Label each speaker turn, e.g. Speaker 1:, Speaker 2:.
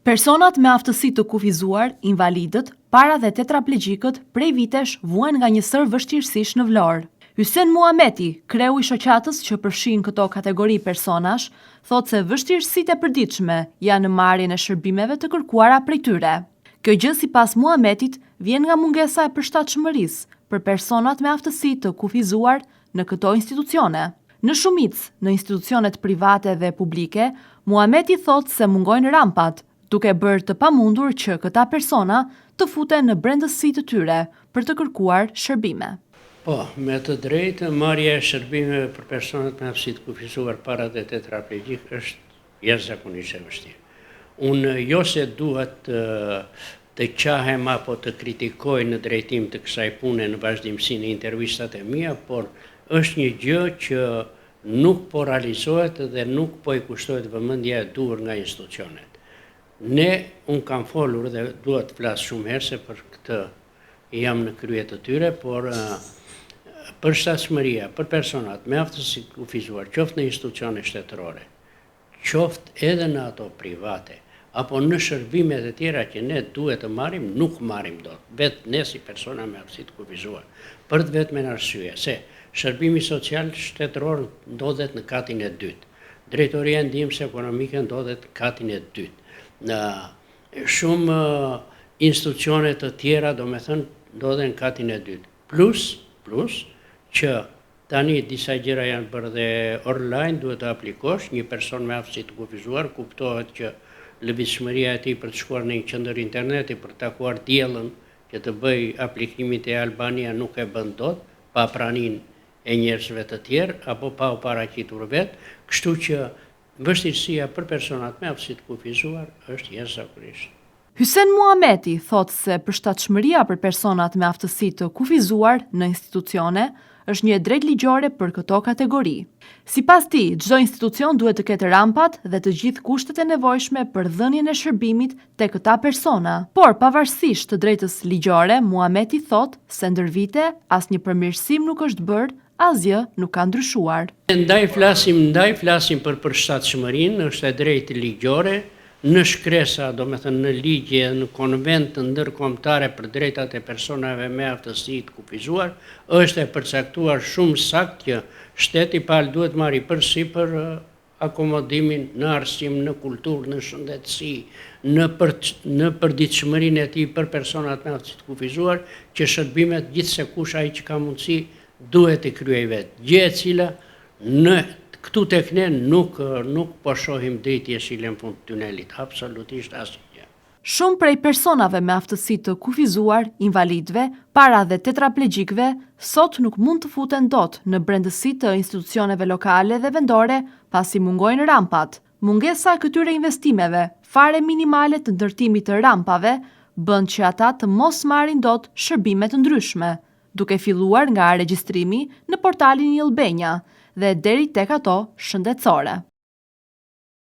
Speaker 1: Personat me aftësi të kufizuar, invalidët, para dhe tetraplegjikët prej vitesh vuajnë nga një sër vështirësish në Vlorë. Hysen Muhameti, kreu i shoqatës që përfshin këto kategori personash, thotë se vështirësitë e përditshme janë në marrjen e shërbimeve të kërkuara prej tyre. Kjo gjë sipas Muhametit vjen nga mungesa e përshtatshmërisë për personat me aftësi të kufizuar në këto institucione. Në shumicë, në institucionet private dhe publike, Muhameti thotë se mungojnë rampat, duke bërë të pamundur që këta persona të futen në brendësi të tyre për të kërkuar shërbime.
Speaker 2: Po, me të drejtë, marrja e shërbimeve për personat me aftësi të kufizuar para dhe tetraplegjik është jashtëzakonisht e vështirë. Unë jo se duhet të qahem apo të kritikoj në drejtim të kësaj pune në vazhdimsi në intervistat e mia, por është një gjë që nuk po realizohet dhe nuk po i kushtohet vëmendja e duhur nga institucionet. Unë kam folur dhe duhet të flas shumë herë se për këtë jam në krye të tyre, por përshtatshmëria për personat me aftësi të kufizuar, qoftë në institucione shtetërore, qoftë edhe në ato private, apo në shërbimet e tjera që ne duhet të marrim, nuk marrim dot, vetë ne si persona me aftësi të kufizuar, për të vetmen arsye se shërbimi social shtetëror ndodhet në katin e dytë, drejtoria e ndihmës ekonomike ndodhet në katin e dytë. Në shumë institucione të tjera, do me thënë, ndodhen në katin e dytë. Plus që tani disa gjëra janë bërë dhe online, duhet të aplikosh, një person me aftësi të kufizuar, kuptohet që lëvizshmëria e tij për të shkuar në një qendër interneti për të takuar diellën që të bëj aplikimit e Albania nuk e bën dot, pa praninë e njerëzve të tjerë apo pa u paraqitur vetë, kështu që vështirësia për personat me aftësi të kufizuar është jashtëzakonisht.
Speaker 1: Hysen Muhameti thotë se përshtatshmëria për personat me aftësi të kufizuar në institucione është një drejtë ligjore për këto kategori. Sipas tij, çdo institucion duhet të ketë rampat dhe të gjithë kushtet e nevojshme për dhënien e shërbimit te këta persona. Por pavarësisht të drejtës ligjore, Muhameti thotë se ndër vite asnjë përmirësim nuk është bërë, asgjë nuk ka ndryshuar.
Speaker 2: Ndaj flasim për përshtatshmërinë, është e drejtë ligjore, në shkresa, do me thënë në ligje, në konvent të ndërkombëtare për drejtat e personave me aftësi të kufizuar, është e përcaktuar shumë saktë që shteti palë duhet marrë përsipër akomodimin në arsim, në kulturë, në shëndetësi, në përditshmërinë e tij për personat me aftësi të kufizuar, që shërbimet gjithsekush ai që ka mundësi duhet të kryej vetë. Gjë e cila këtu tek ne nuk po shohim drejt jeshilën fund të tunelit, absolutisht asgjë.
Speaker 1: Shumë prej personave me aftësi të kufizuar, invalidëve, para dhe tetraplegjikëve, sot nuk mund të futen dot në brendësi të institucioneve lokale dhe vendore pasi mungojnë rampat. Mungesa e këtyre investimeve, fare minimale të ndërtimit të rampave, bën që ata të mos marrin dot shërbime të ndryshme, duke filluar nga regjistrimi në portalin Një Albania dhe deri tek ato shëndetësore.